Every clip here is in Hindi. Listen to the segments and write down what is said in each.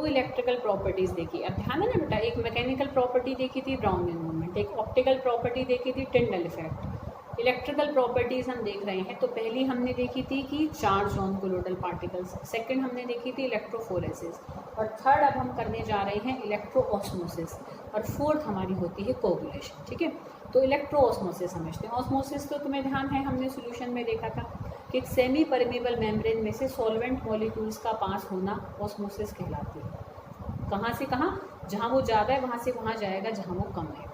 दो इलेक्ट्रिकल प्रॉपर्टीज़ देखी। अब ध्यान है ना बेटा, एक मैकेनिकल प्रॉपर्टी देखी थी ब्राउनियन मूवमेंट, एक ऑप्टिकल प्रॉपर्टी देखी थी टिंडल इफेक्ट। इलेक्ट्रिकल प्रॉपर्टीज़ हम देख रहे हैं, तो पहली हमने देखी थी कि charge on colloidal particles, second हमने देखी थी इलेक्ट्रोफोरेसिस, और थर्ड अब हम करने जा रहे हैं इलेक्ट्रोऑस्मोसिस, और फोर्थ हमारी होती है कोगुलेशन। ठीक है, तो इलेक्ट्रोऑस्मोसिस समझते हैं। ऑस्मोसिस तो तुम्हें ध्यान है, हमने सोल्यूशन में देखा था कि एक सेमी परमेबल मेम्ब्रेन में से सॉल्वेंट मॉलिक्यूल्स का पास होना ऑस्मोसिस कहलाती है। कहाँ से कहाँ? जहाँ वो ज़्यादा है वहाँ से वहाँ जाएगा जहाँ वो कम है,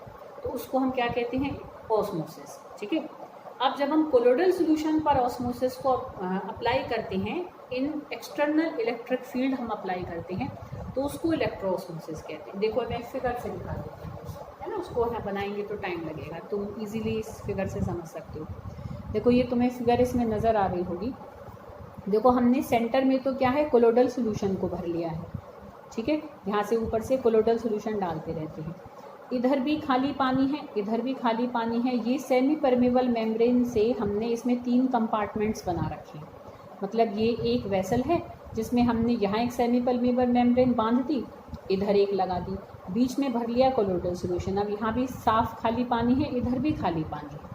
तो उसको हम क्या कहते हैं? ऑस्मोसिस। ठीक है, अब जब हम कोलोइडल सॉल्यूशन पर ऑस्मोसिस को अप्लाई करते हैं, इन एक्सटर्नल इलेक्ट्रिक फील्ड हम अप्लाई करते हैं, तो उसको इलेक्ट्रोऑस्मोसिस कहते हैं। देखो मैं फिगर से दिखा देती हूँ, है ना, उसको है बनाएंगे तो टाइम लगेगा, तुम इजीली इस फिगर से समझ सकते हो। देखो ये तुम्हें फिगर इसमें नज़र आ रही होगी। देखो हमने सेंटर में तो क्या है, कोलोइडल सॉल्यूशन को भर लिया है। ठीक है, यहाँ से ऊपर से कोलोइडल सॉल्यूशन डालते रहते हैं। इधर भी खाली पानी है, इधर भी खाली पानी है। ये सेमी परमेबल मेम्ब्रेन से हमने इसमें 3 कंपार्टमेंट्स बना रखे हैं। मतलब ये एक वेसल है जिसमें हमने यहाँ एक सेमी परमेबल मेम्ब्रेन बांध दी, इधर एक लगा दी, बीच में भर लिया कोलोइडल सॉल्यूशन। अब यहाँ भी साफ खाली पानी है, इधर भी खाली पानी है।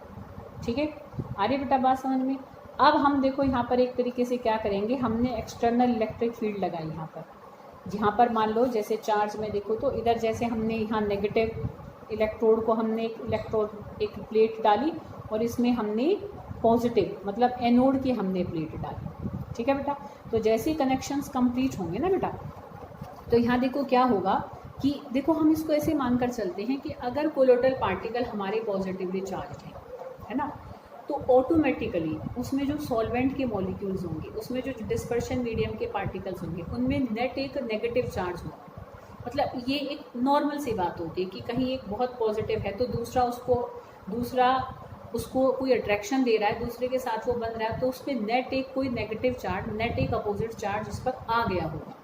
ठीक है, आ रही बेटा बात समझ में? अब हम देखो यहाँ पर एक तरीके से क्या करेंगे, हमने एक्सटर्नल इलेक्ट्रिक फील्ड लगाई यहाँ पर। जहाँ पर मान लो जैसे चार्ज में देखो, तो इधर जैसे हमने यहाँ नेगेटिव इलेक्ट्रोड को हमने एक प्लेट डाली, और इसमें हमने पॉजिटिव मतलब एनोड की हमने प्लेट डाली। ठीक है बेटा, तो जैसे कनेक्शंस कंप्लीट होंगे ना बेटा, तो यहाँ देखो क्या होगा कि देखो हम इसको ऐसे मानकर चलते हैं कि अगर कोलोइडल पार्टिकल हमारे पॉजिटिवली चार्ज है ना, तो ऑटोमेटिकली उसमें जो सॉल्वेंट के मॉलिक्यूल्स होंगे, उसमें जो डिस्पर्शन मीडियम के पार्टिकल्स होंगे, उनमें नेट एक नेगेटिव चार्ज होगा। मतलब ये एक नॉर्मल सी बात होती है कि कहीं एक बहुत पॉजिटिव है तो दूसरा उसको कोई अट्रैक्शन दे रहा है, दूसरे के साथ वो बन रहा है, तो उस पर नेट एक कोई नेगेटिव चार्ज, नेट एक अपोजिट चार्ज उस पर आ गया होगा।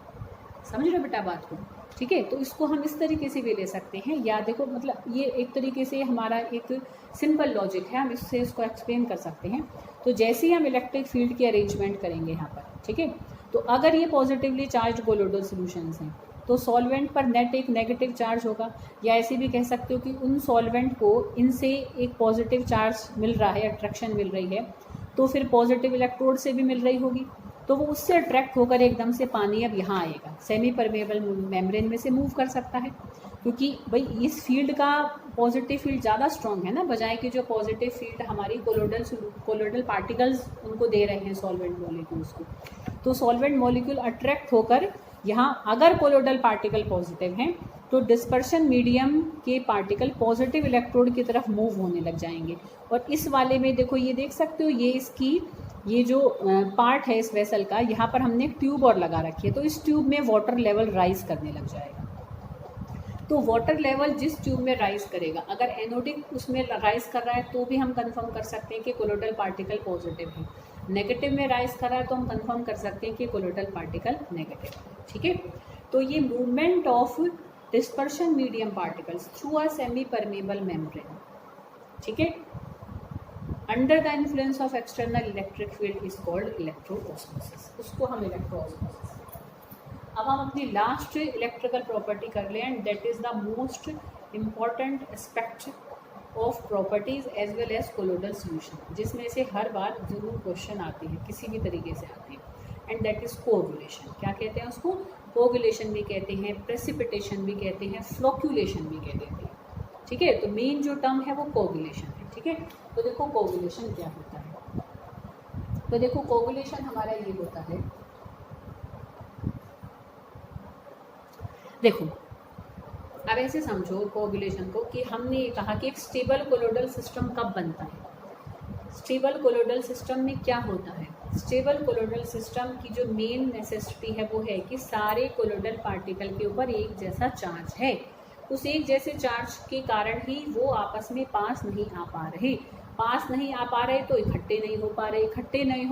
समझ रहे हो बेटा बात को? ठीक है, तो इसको हम इस तरीके से भी ले सकते हैं, या देखो मतलब ये एक तरीके से हमारा एक सिंपल लॉजिक है, हम इससे इसको एक्सप्लेन कर सकते हैं। तो जैसे ही हम इलेक्ट्रिक फील्ड की अरेंजमेंट करेंगे यहाँ पर, ठीक है, तो अगर ये पॉजिटिवली चार्ज कोलोइडल सॉल्यूशंस हैं, तो सॉल्वेंट पर नेट एक नेगेटिव चार्ज होगा, या ऐसे भी कह सकते हो कि उन सॉल्वेंट को इनसे एक पॉजिटिव चार्ज मिल रहा है, अट्रैक्शन मिल रही है, तो फिर पॉजिटिव इलेक्ट्रोड से भी मिल रही होगी, तो वो उससे अट्रैक्ट होकर एकदम से पानी अब यहाँ आएगा, सेमी परमेबल मेम्ब्रेन में से मूव कर सकता है, क्योंकि भाई इस फील्ड का पॉजिटिव फील्ड ज़्यादा स्ट्रॉन्ग है ना, बजाय कि जो पॉजिटिव फील्ड हमारी कोलोइडल पार्टिकल्स उनको दे रहे हैं सॉल्वेंट मॉलिक्यूल्स को। तो सॉल्वेंट मॉलिक्यूल अट्रैक्ट होकर यहाँ, अगर कोलोइडल पार्टिकल पॉजिटिव हैं, तो डिस्पर्शन मीडियम के पार्टिकल पॉजिटिव इलेक्ट्रोड की तरफ मूव होने लग जाएंगे। और इस वाले में देखो ये देख सकते हो, ये जो पार्ट है इस वेसल का, यहाँ पर हमने एक ट्यूब और लगा रखी है, तो इस ट्यूब में वाटर लेवल राइज करने लग जाएगा। तो वाटर लेवल जिस ट्यूब में राइज करेगा, अगर एनोडिक उसमें राइज कर रहा है तो भी हम कंफर्म कर सकते हैं कि कोलोइडल पार्टिकल पॉजिटिव है। नेगेटिव में राइज कर रहा है तो हम कंफर्म कर सकते हैं कि कोलोइडल पार्टिकल नेगेटिव है। ठीक है, तो ये movement of dispersion medium particles through a semi permeable membrane, ठीक है, under the influence of external electric field is called electroosmosis. उसको हम इलेक्ट्रोऑस्मोसिस। अब हम अपनी लास्ट इलेक्ट्रिकल प्रॉपर्टी कर लें, and that is the most important aspect of properties as well as colloidal solution, जिसमें से हर बार जरूर क्वेश्चन आते हैं, किसी भी तरीके से आते हैं, एंड दैट इज कोगुलेशन। क्या कहते हैं उसको? कोगुलेशन भी कहते हैं, प्रेसिपिटेशन भी कहते हैं, फ्लोक्यूलेशन भी कहते हैं। ठीक है, तो मेन जो टर्म है वो कोगुलेशन है। ठीक है, तो देखो कोगुलेशन क्या होता है। तो देखो कोगुलेशन हमारा ये होता है, देखो अब ऐसे समझो कोगुलेशन को कि हमने ये कहा कि एक स्टेबल कोलोइडल सिस्टम कब बनता है। स्टेबल कोलोइडल सिस्टम में क्या होता है? स्टेबल कोलोइडल सिस्टम की जो मेन नेसेसिटी है वो है कि सारे कोलोइडल पार्टिकल के ऊपर एक जैसा चार्ज है। उस एक जैसे चार्ज के कारण ही वो आपस में पास नहीं आ पा रहे, तो इकट्ठे नहीं हो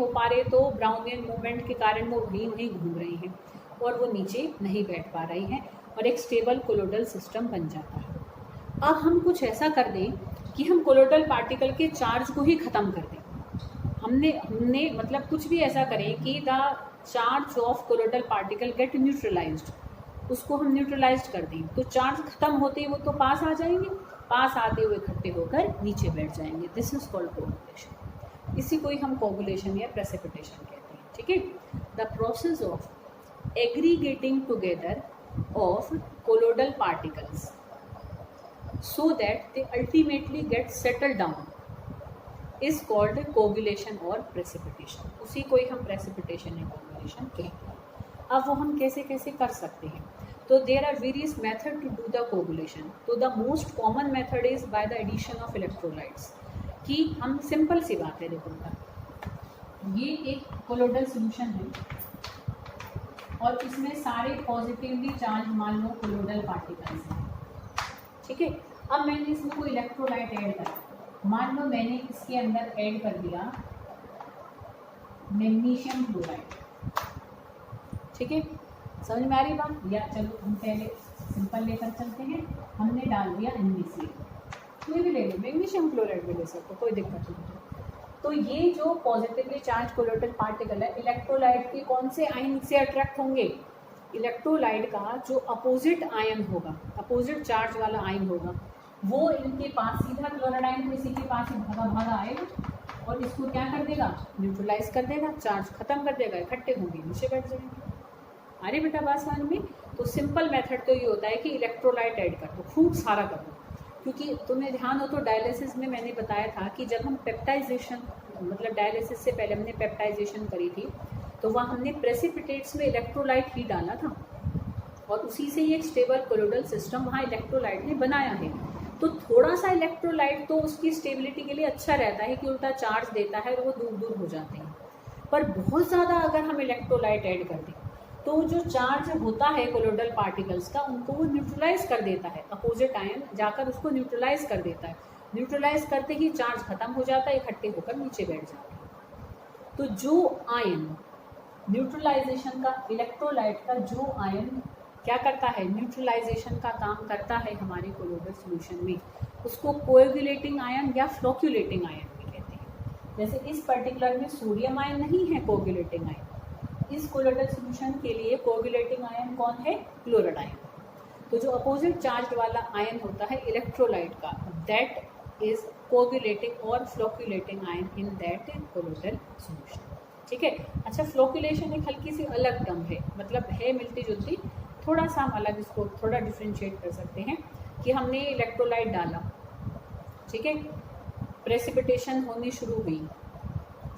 पा रहे तो ब्राउनियन मूवमेंट के कारण वो वहीं घूम रहे हैं और वो नीचे नहीं बैठ पा रही हैं, और एक स्टेबल कोलोइडल सिस्टम बन जाता है। अब हम कुछ ऐसा कर दें कि हम कोलोइडल पार्टिकल के चार्ज को ही ख़त्म कर दें। हमने मतलब कुछ भी ऐसा करें कि the charge of colloidal particle gate neutralised, उसको हम न्यूट्रलाइज कर दें तो चार्ज खत्म होते ही वो तो पास आ जाएंगे, पास आते हुए इकट्ठे होकर नीचे बैठ जाएंगे। This is called coagulation. इसी को ही हम कोगुलेशन या प्रेसिपिटेशन कहते हैं। ठीक है, the process of aggregating together of colloidal particles so that they ultimately get settled down is called coagulation और precipitation। उसी को ही हम precipitation या coagulation कहते हैं। अब वो हम कैसे कैसे कर सकते हैं, तो there are various method to do the coagulation। तो the most common method is by the addition of electrolytes। कि हम सिंपल सी बात है, देखो ये एक कोलोडल सोल्यूशन है और इसमें सारे पॉजिटिवली चार्ज मान लो कोलोडल पार्टिकल्स हैं। ठीक है, अब मैंने इसमें कोई इलेक्ट्रोलाइट ऐड करा, मान लो मैंने इसके अंदर ऐड कर दिया मैग्नीशियम क्लोराइड। ठीक है, समझ में आ रही बात? या चलो हम पहले सिंपल लेकर चलते हैं। हमने डाल दिया NaCl, कोई भी ले लो, मैग्नीशियम क्लोराइड भी ले सकते, कोई दिक्कत नहीं। तो ये जो पॉजिटिवली चार्ज कोलोइडल पार्टिकल है, इलेक्ट्रोलाइट के कौन से आयन से अट्रैक्ट होंगे? इलेक्ट्रोलाइट का जो अपोजिट आयन होगा, अपोजिट चार्ज वाला आयन होगा, वो इनके पास सीधा क्लोराइड आयन तो इसी के पास ही भागा भागा आएगा और इसको क्या कर देगा? न्यूट्रलाइज कर देगा, चार्ज खत्म कर देगा, इकट्ठे होंगे नीचे बैठ जाएंगे। अरे बेटा बात समझ में? तो सिंपल मेथड तो ये होता है कि इलेक्ट्रोलाइट ऐड कर दो, खूब सारा कर दो। क्योंकि तुम्हें ध्यान हो तो डायलिसिस में मैंने बताया था कि जब हम पेप्टाइजेशन, मतलब डायलिसिस से पहले हमने पेप्टाइजेशन करी थी, तो वहाँ हमने प्रेसिपिटेट्स में इलेक्ट्रोलाइट ही डाला था और उसी से ये एक स्टेबल कोलोइडल सिस्टम वहाँ इलेक्ट्रोलाइट ने बनाया है। तो थोड़ा सा इलेक्ट्रोलाइट तो उसकी स्टेबिलिटी के लिए अच्छा रहता है कि उल्टा चार्ज देता है और वो दूर दूर हो जाते हैं। पर बहुत ज़्यादा अगर हम इलेक्ट्रोलाइट ऐड कर दें तो जो चार्ज होता है कोलोइडल पार्टिकल्स का, उनको वो न्यूट्रलाइज कर देता है, अपोजिट आयन जाकर उसको न्यूट्रलाइज कर देता है। न्यूट्रलाइज करते ही चार्ज खत्म हो जाता है, इकट्ठे होकर नीचे बैठ जाते हैं। तो जो आयन न्यूट्रलाइजेशन का, इलेक्ट्रोलाइट का जो आयन क्या करता है, न्यूट्रलाइजेशन का काम करता है हमारे कोलोइडल सॉल्यूशन में, उसको कोएगुलेटिंग आयन या फ्लोक्यूलेटिंग आयन भी कहते हैं। जैसे इस पर्टिकुलर में सोडियम आयन नहीं है कोएगुलेटिंग आयन, इस कोलोइडल सॉल्यूशन के लिए कोएगुलेटिंग आयन कौन है? Chloride ion. तो जो अपोजिट चार्ज वाला आयन होता है इलेक्ट्रोलाइट का, दैट इज कोएगुलेटिंग और flocculating ion in that colloidal solution. ठीक है, अच्छा फ्लोक्यूलेशन एक हल्की सी अलग टर्म है, मतलब है मिलती जुलती, थोड़ा सा हम अलग इसको थोड़ा डिफ्रेंशिएट कर सकते हैं कि हमने इलेक्ट्रोलाइट डाला, ठीक है, प्रेसिपिटेशन होनी शुरू हुई,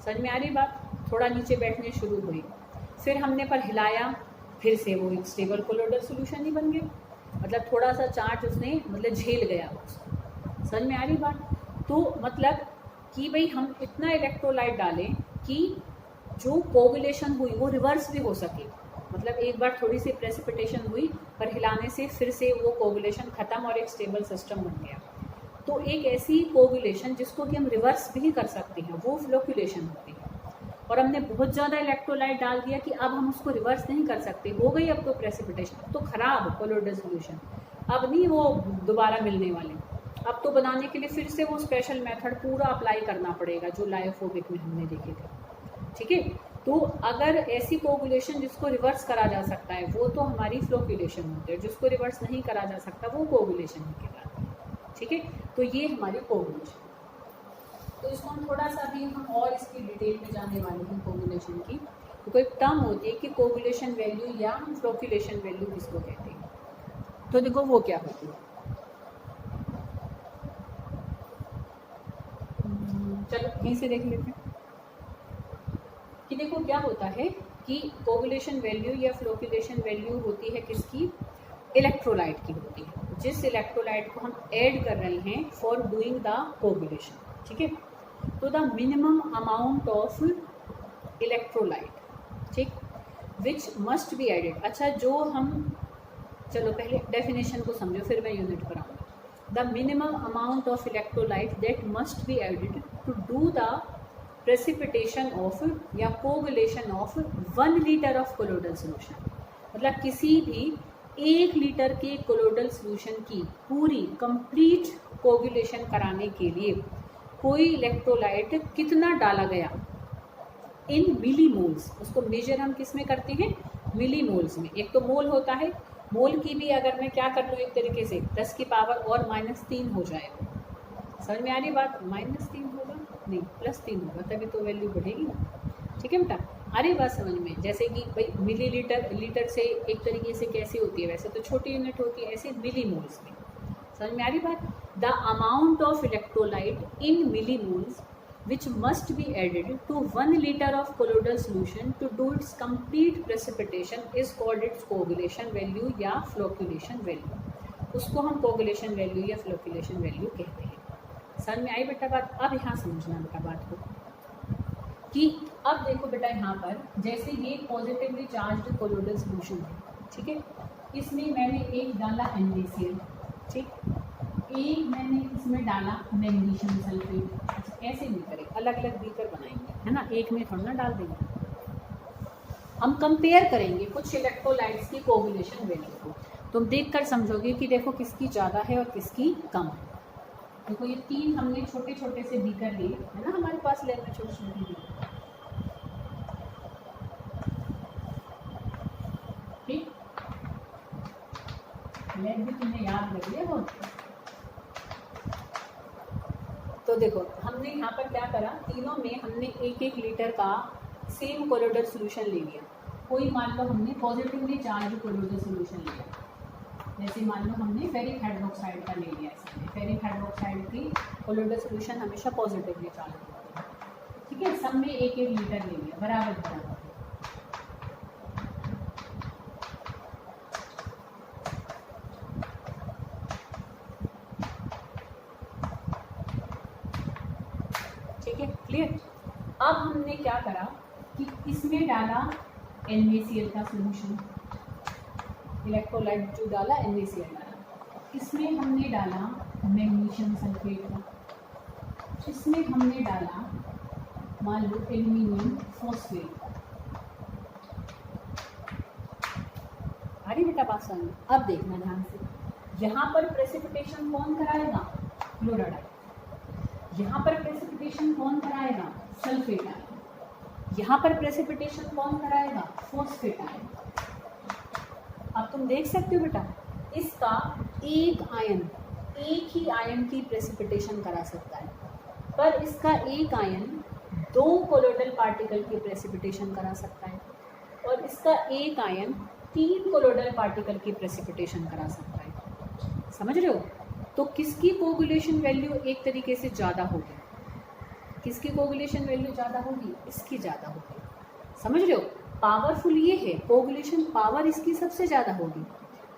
समझ में आ रही बात? थोड़ा नीचे बैठने शुरू हुई, फिर हमने पर हिलाया, फिर से वो एक स्टेबल कोलोइडल सॉल्यूशन ही बन गया, मतलब थोड़ा सा चार्ज उसने मतलब झेल गया उसको। समझ में आ रही बात? तो मतलब कि भाई हम इतना इलेक्ट्रोलाइट डालें कि जो कोगुलेशन हुई वो रिवर्स भी हो सके, मतलब एक बार थोड़ी सी प्रेसिपिटेशन हुई पर हिलाने से फिर से वो कोगुलेशन खत्म और एक स्टेबल सिस्टम बन गया। तो एक ऐसी कोगुलेशन जिसको कि हम रिवर्स भी कर सकते हैं, वो फ्लोक्यूलेशन होती है। और हमने बहुत ज़्यादा इलेक्ट्रोलाइट डाल दिया कि अब हम उसको रिवर्स नहीं कर सकते, हो गई अब तो प्रेसिपिटेशन, अब तो ख़राब कोलोइडल सॉल्यूशन, अब नहीं वो दोबारा मिलने वाले। अब तो बनाने के लिए फिर से वो स्पेशल मेथड पूरा अप्लाई करना पड़ेगा जो लायोफोबिक में हमने देखे थे। ठीक है, तो अगर ऐसी कोगुलेशन जिसको रिवर्स करा जा सकता है वो तो हमारी फ्लोक्यूलेशन होती है, जिसको रिवर्स नहीं करा जा सकता वो कोगुलेशन ही कहलाती है। ठीक है, तो ये हमारी कोगुलेशन। तो इसको हम थोड़ा सा भी हम और इसकी डिटेल में जाने वाले हैं कोगुलेशन की। तो कोई टर्म होती है कि कोगुलेशन वैल्यू या हम फ्लोक्यूलेशन वैल्यू किसको कहते हैं। तो देखो वो क्या होती है, चलो यहीं से देख लेते हैं कि देखो क्या होता है कि कोगुलेशन वैल्यू या फ्लोक्यूलेशन वैल्यू होती है किसकी? इलेक्ट्रोलाइट की होती है, जिस इलेक्ट्रोलाइट को हम ऐड कर रहे हैं फॉर डूइंग द कोगुलेशन। ठीक है, तो the minimum amount of electrolyte, ठीक, विच मस्ट बी एडेड। अच्छा, जो हम चलो पहले डेफिनेशन को समझो फिर मैं यूनिट पर आऊँगा। The minimum amount of electrolyte that must be added to do the precipitation of या coagulation of 1 litre of colloidal solution. मतलब किसी भी 1 लीटर के कोलोइडल सोल्यूशन की पूरी कंप्लीट कोगुलेशन कराने के लिए कोई इलेक्ट्रोलाइट कितना डाला गया इन मिलीमोल्स। उसको मेजर हम किस में करते हैं? मिलीमोल्स में। एक तो मोल होता है, मोल की भी अगर मैं क्या कर लूँ एक तरीके से 10 की पावर और -3 हो जाएगा। समझ में आ रही बात? -3 होगा नहीं +3 होगा, तभी तो वैल्यू बढ़ेगी ना। ठीक है बेटा, आ रही बात समझ में? जैसे कि भाई मिलीलीटर लीटर से एक तरीके से कैसी होती है, वैसे तो छोटी यूनिट होती है, ऐसे मिलीमोल्स में। समझ में आ रही बात? The amount of electrolyte in millimoles which must be added to 1 liter of colloidal solution to do its complete precipitation is called its coagulation value या flocculation value। उसको हम coagulation value या flocculation value कहते हैं। समझ में आई बेटा बात? अब यहाँ समझना बेटा बात को कि अब देखो बेटा यहाँ पर जैसे ये पॉजिटिवली चार्ज्ड कोलोइडल सॉल्यूशन है, ठीक है, इसमें मैंने एक डाला NaCl, ठीक, एक मैंने इसमें डाला मैग्नीशियम सल्फेट। ऐसे नहीं करें, अलग अलग बीकर बनाएंगे, है ना, एक में थोड़ा ना डाल देंगे। हम कंपेयर करेंगे कुछ इलेक्ट्रोलाइट्स की कोगुलेशन वैल्यू को, तुम देखकर समझोगे कि देखो किसकी ज़्यादा है और किसकी कम है। देखो ये 3 हमने छोटे छोटे से बीकर लिए, है ना, हमारे पास लैब में छोटे छोटे बीकर, ठीक, लैब भी तुमने याद रख लिया बहुत। तो देखो हमने यहाँ पर क्या करा, तीनों में हमने 1-1 लीटर का सेम कोलोइडल सॉल्यूशन ले लिया। कोई मान लो हमने पॉजिटिवली चार्ज कोलोइडल सॉल्यूशन लिया, जैसे मान लो हमने फेरिक हाइड्रोक्साइड का ले लिया। इसमें फेरिक हाइड्रोक्साइड की कोलोइडल सॉल्यूशन हमेशा पॉजिटिवली चार्ज होता है, ठीक है। सब में 1-1 लीटर ले लिया, बराबर बराबर। क्लियर। अब हमने क्या करा कि इसमें डाला NaCl का सॉल्यूशन, इलेक्ट्रोलाइट जो डाला NaCl डाला, इसमें हमने डाला मैग्नीशियम सल्फेट का, इसमें हमने डाला मान लो एल्यूमिनियम फॉस्फेट। आ रही बेटा बात समझ? अब देखना ध्यान से, यहाँ पर प्रेसिपिटेशन कौन कराएगा? क्लोराइड। यहाँ पर प्रेसिपिटेशन कौन कराएगा? Sulphate ion. यहाँ पर प्रेसिपिटेशन कौन कराएगा? Phosphate ion. अब तुम देख सकते हो बेटा, इसका एक आयन, एक ही आयन की प्रेसिपिटेशन करा सकता है, पर इसका एक आयन 2 कोलोइडल पार्टिकल की प्रेसिपिटेशन करा सकता है, और इसका एक आयन 3 कोलोइडल पार्टिकल की प्रेसिपिटेशन करा सकता है। समझ रहे हो? तो किसकी कोगुलेशन वैल्यू एक तरीके से ज़्यादा होगी? किसकी कोगुलेशन वैल्यू ज़्यादा होगी? इसकी ज़्यादा होगी। समझ रहे हो? पावरफुल ये है, कोगुलेशन पावर इसकी सबसे ज़्यादा होगी,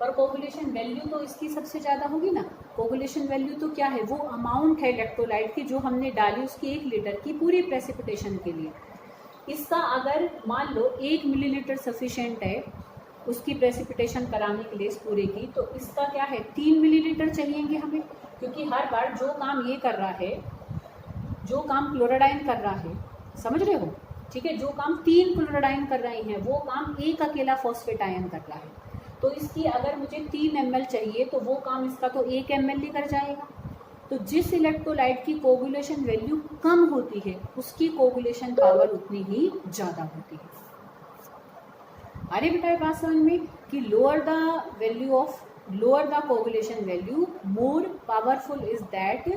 पर कोगुलेशन वैल्यू तो इसकी सबसे ज़्यादा होगी ना। कोगुलेशन वैल्यू तो क्या है? वो अमाउंट है इलेक्ट्रोलाइट की जो हमने डाली उसकी 1 लीटर की पूरी प्रेसिपिटेशन के लिए। इसका अगर मान लो 1 मिलीलीटर सफिशेंट है उसकी प्रेसिपिटेशन कराने के लिए इस पूरे की, तो इसका क्या है? 3 मिलीलीटर चाहिएंगे हमें, क्योंकि हर बार जो काम ये कर रहा है, जो काम क्लोराडाइन कर रहा है, समझ रहे हो, ठीक है, जो काम 3 क्लोराडाइन कर रहे हैं वो काम एक अकेला फॉस्फेट आयन कर रहा है। तो इसकी अगर मुझे 3 ml चाहिए तो वो काम इसका तो 1 ml ही कर जाएगा। तो जिस इलेक्ट्रोलाइट की कोगुलेशन वैल्यू कम होती है उसकी कोगुलेशन पावर उतनी ही ज़्यादा होती है। अरे बेटा ये बात समझ में कि lower the coagulation value more powerful is that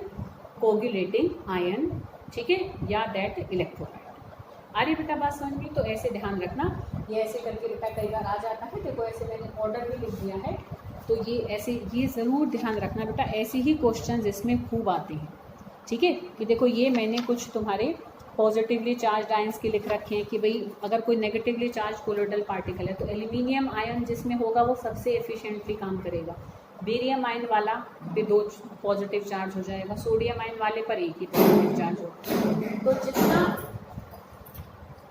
coagulating ion, ठीक है, या दैट इलेक्ट्रोलाइट। अरे बेटा बात समझ में? तो ऐसे ध्यान रखना, ये ऐसे करके बेटा कई बार आ जाता है, देखो ऐसे मैंने ऑर्डर भी लिख दिया है, तो ये ऐसे ये ज़रूर ध्यान रखना बेटा, ऐसे ही क्वेश्चन इसमें खूब आते हैं, ठीक है। कि देखो ये मैंने कुछ तुम्हारे पॉजिटिवली चार्ज आयंस के लिख रखे हैं कि भाई अगर कोई नेगेटिवली चार्ज कोलोइडल पार्टिकल है तो एल्यूमिनियम आयन जिसमें होगा वो सबसे एफिशिएंटली काम करेगा, बेरियम आयन वाला पे 2 पॉजिटिव चार्ज हो जाएगा, सोडियम आयन वाले पर 1 ही पॉजिटिव चार्ज होगा। तो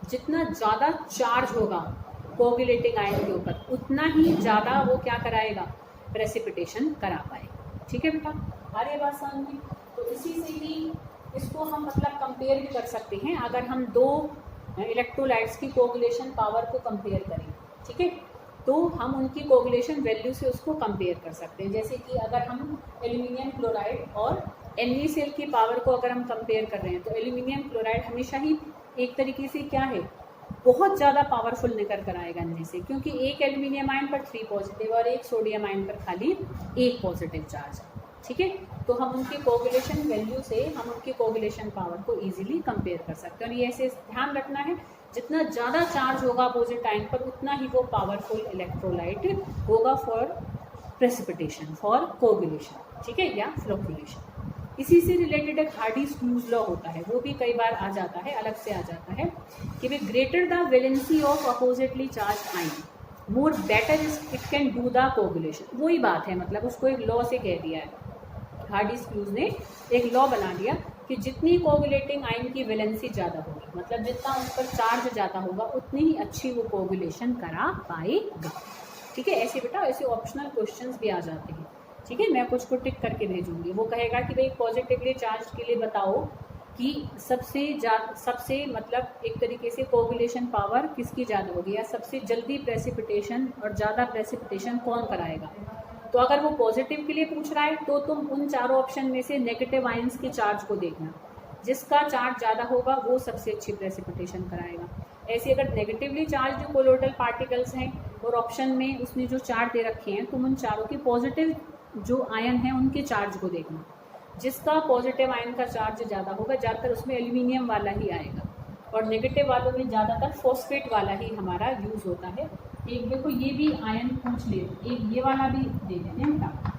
जितना ज़्यादा चार्ज होगा कोगुलेटिंग आयन के ऊपर उतना ही ज़्यादा वो क्या कराएगा? प्रेसिपिटेशन करा पाएगा, ठीक है बेटा। अरे बात समझ में? तो इसी से ही इसको हम मतलब कंपेयर भी कर सकते हैं, अगर हम 2 इलेक्ट्रोलाइट्स की कोगुलेशन पावर को कंपेयर करें, ठीक है, तो हम उनकी कोगुलेशन वैल्यू से उसको कंपेयर कर सकते हैं। जैसे कि अगर हम एल्यूमिनियम क्लोराइड और NaCl की पावर को अगर हम कंपेयर कर रहे हैं तो एल्यूमिनियम क्लोराइड हमेशा ही एक तरीके से क्या है? बहुत ज़्यादा पावरफुल निकल कर आएगा इनमें से, क्योंकि एक एल्यूमिनियम आयन पर 3 पॉजिटिव और एक सोडियम आयन पर खाली 1 पॉजिटिव चार्ज है। ठीक है, तो हम उनकी कोगुलेशन वैल्यू से हम उनकी कोगुलेशन पावर को इजीली कंपेयर कर सकते हैं। और ये ऐसे ध्यान रखना है, जितना ज़्यादा चार्ज होगा अपोजिट आयन पर उतना ही वो पावरफुल इलेक्ट्रोलाइट होगा फॉर प्रेसिपिटेशन, फॉर कोगुलेशन, ठीक है, या फ्लोकुलेशन। इसी से रिलेटेड एक हार्डी-स्क्यूज लॉ होता है, वो भी कई बार आ जाता है, अलग से आ जाता है कि वे greater the valency of oppositely charge ion more better it can do the coagulation. वही बात है, मतलब उसको एक लॉ से कह दिया है, हार्डी-स्क्यूज ने एक लॉ बना दिया कि जितनी कोगुलेटिंग आयन की वैलेंसी ज़्यादा होगी, मतलब जितना उन पर चार्ज ज़्यादा होगा उतनी ही अच्छी वो कोगुलेशन करा पाएगा। ठीक है, ऐसे बेटा ऐसे ऑप्शनल क्वेश्चंस भी आ जाते हैं। ठीक है, मैं कुछ को टिक करके भेजूंगी। वो कहेगा कि भाई पॉजिटिवली चार्ज के लिए बताओ कि सबसे मतलब एक तरीके से कोगुलेशन पावर किसकी ज़्यादा होगी, या सबसे जल्दी प्रेसिपिटेशन और ज़्यादा प्रेसिपिटेशन कौन कराएगा। तो अगर वो पॉजिटिव के लिए पूछ रहा है तो तुम उन चारों ऑप्शन में से नेगेटिव आयंस के चार्ज को देखना, जिसका चार्ज ज़्यादा होगा वो सबसे अच्छी प्रेसिपिटेशन कराएगा। ऐसे अगर नेगेटिवली चार्ज जो कोलोइडल पार्टिकल्स हैं और ऑप्शन में उसने जो चार्ज दे रखे हैं, तुम उन चारों के पॉजिटिव जो आयन हैं उनके चार्ज को देखना, जिसका पॉजिटिव आयन का चार्ज ज़्यादा होगा, ज़्यादातर उसमें एल्यूमिनियम वाला ही आएगा, और नेगेटिव वालों में ज़्यादातर फॉस्फेट वाला ही हमारा यूज़ होता है। एक देखो ये भी आयन पूछ ले, एक ये वाला भी दे देते हैं बेटा,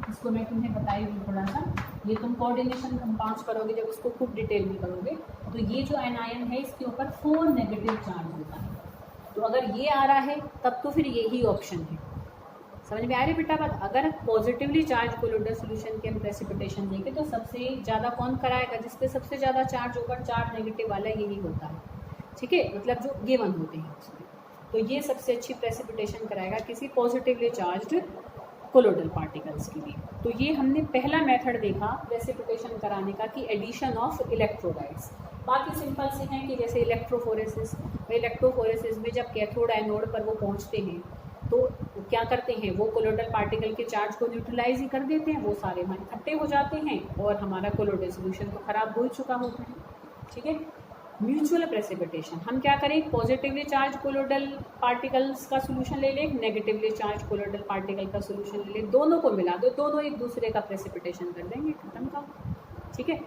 इसको मैं तुम्हें बताई हूँ थोड़ा सा, ये तुम कोऑर्डिनेशन तुम 5 करोगे जब उसको खूब डिटेल में करोगे, तो ये जो आयन है इसके ऊपर 4 नेगेटिव चार्ज होता है। तो अगर ये आ रहा है तब तो फिर यही ऑप्शन है। समझ में आ रही बेटा बात। अगर पॉजिटिवली चार्ज कोलोइडल सॉल्यूशन के हम प्रेसिपिटेशन देंगे तो सबसे ज़्यादा कौन कराएगा, जिसपे सबसे ज़्यादा चार्ज होगा, चार्ज नेगेटिव वाला यही होता है। ठीक है, मतलब जो गिवन होते हैं उसमें, तो ये सबसे अच्छी प्रेसिपिटेशन कराएगा किसी पॉजिटिवली चार्ज्ड कोलोइडल पार्टिकल्स के लिए। तो ये हमने पहला मेथड देखा प्रेसिपिटेशन कराने का कि एडिशन ऑफ इलेक्ट्रोलाइट्स। बाकी सिंपल से हैं कि जैसे इलेक्ट्रोफोरेसिस, इलेक्ट्रोफोरेसिस में जब कैथोड एनोड पर वो पहुंचते हैं तो क्या करते हैं, वो कोलोइडल पार्टिकल के चार्ज को न्यूट्रलाइज ही कर देते हैं, वो सारे वहाँ इकट्ठे हो जाते हैं और हमारा कोलोइडल सॉल्यूशन तो खराब हो ही चुका होता है। ठीक है, म्यूचुअल प्रेसिपिटेशन हम क्या करें, पॉजिटिवली चार्ज कोलोइडल पार्टिकल्स का सोल्यूशन ले लें, नेगेटिवली चार्ज कोलोइडल पार्टिकल का सोल्यूशन ले लें, दोनों को मिला दो, दोनों एक दूसरे का प्रेसिपिटेशन कर देंगे, खत्म का। ठीक है,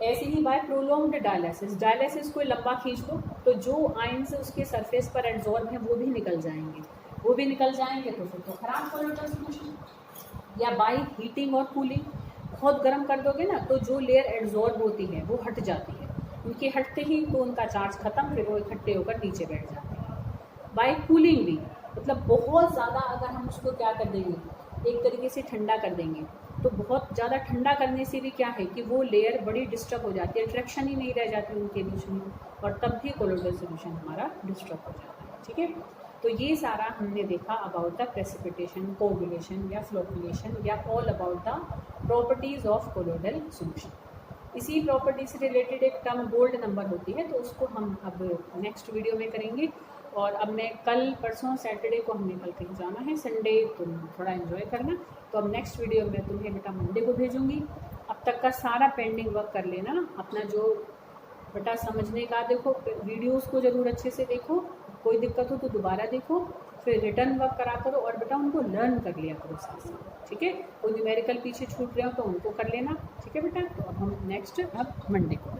ऐसे ही बाय प्रोलॉन्ग्ड डायलिसिस, डायलिसिस को लंबा खींच दो तो जो आयंस उसके सरफेस पर एड्जॉर्ब हैं वो भी निकल जाएंगे, वो भी निकल जाएंगे तो फिर तो खराब कोलोइडल सॉल्यूशन। या बाय हीटिंग और कूलिंग, बहुत गर्म कर दोगे ना तो जो लेयर एड्जॉर्ब होती है वो हट जाती है, उनके हटते ही तो उनका चार्ज खत्म, फिर वो इकट्ठे होकर नीचे बैठ जाते हैं। बाय कूलिंग भी, मतलब बहुत ज़्यादा अगर हम उसको क्या कर देंगे, एक तरीके से ठंडा कर देंगे, तो बहुत ज़्यादा ठंडा करने से भी क्या है कि वो लेयर बड़ी डिस्टर्ब हो जाती है, अट्रैक्शन ही नहीं रह जाती उनके बीच में, और तब भी कोलोइडल सॉल्यूशन हमारा डिस्टर्ब हो जाता है। ठीक है, तो ये सारा हमने देखा अबाउट द प्रेसिपिटेशन, कोगुलेशन या फ्लोकुलेशन, या all about the properties of colloidal solution. इसी प्रॉपर्टी से रिलेटेड एक टर्म गोल्ड नंबर होती है, तो उसको हम अब नेक्स्ट वीडियो में करेंगे। और अब मैं कल परसों सैटरडे को हमने कल कहीं जाना है, संडे तुम थोड़ा एंजॉय करना, तो अब नेक्स्ट वीडियो में तुम्हें बेटा मंडे को भेजूंगी। अब तक का सारा पेंडिंग वर्क कर लेना अपना, जो बेटा समझने का देखो, वीडियोस को ज़रूर अच्छे से देखो, कोई दिक्कत हो तो दोबारा देखो, फिर रिटर्न वर्क करा करो और बेटा उनको लर्न कर लिया करो साथ साथ। ठीक है, कोई न्यूमेरिकल पीछे छूट रहे हो तो उनको कर लेना। ठीक है बेटा, तो अब हम नेक्स्ट अब मंडे को